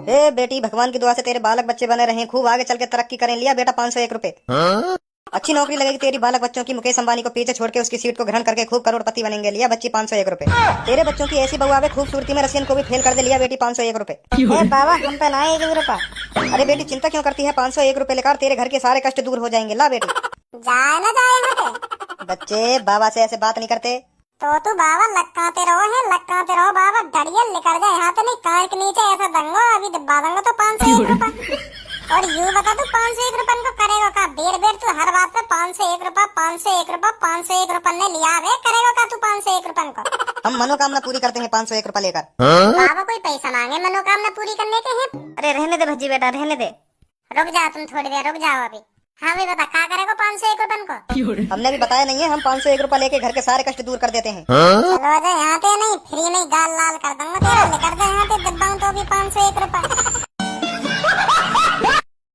ए बेटी, भगवान की दुआ से तेरे बालक बच्चे बने रहें, खूब आगे चल के तरक्की करें। लिया बेटा 501 रुपए। अच्छी नौकरी लगेगी तेरी, बालक बच्चों की मुकेश अंबानी को पीछे छोड़ के उसकी सीट को ग्रहण करके खूब करोड़पति बनेंगे। लिया बच्ची 501 रुपए। तेरे बच्चों की ऐसी बहू आवे खूबसूरती में रसियन को भी फेल कर दे। लिया बेटी 501 रुपए। बाबा हम पे ना 1 रुपया। अरे बेटी चिंता क्यों करती है, 501 रुपए लेकर तेरे घर के सारे कष्ट दूर हो जाएंगे। ला बेटी। जाए ना जाए यहाँ पे। बच्चे बाबा से ऐसे बात नहीं करते। तो तू बाबा लक्काते रहो बाबा, घड़िया लेकर जाए यहाँ तो नहीं, कार के नीचे ऐसा दंगो अभी दबा दूंगा तो 501 रुपए। और यूँ बता तू 501 रुपए को करेगा का? बेर तू हर बात पे 501 रुपए 501 रुपए ने लिया वे, करेगा का तू 501 रुपए को? हम मनोकामना पूरी करते हैं 501 रुपए लेकर। बाबा कोई पैसा मांगे मनोकामना पूरी करने के हैं? अरे रहने दे भज्जी बेटा, रहने दे। रुक जा तुम थोड़ी देर, रुक जाओ अभी। हाँ भी बता क्या करेगा 501 रुपए को? हमने भी बताया नहीं है, हम 501 रुपए लेके घर के सारे कष्ट दूर कर देते हैं। चलो यहाँ पे नहीं, फ्री नहीं गाल लाल कर दूंगा तेरा, लेकर दे यहाँ पे दबाऊं तो भी 501 रुपए।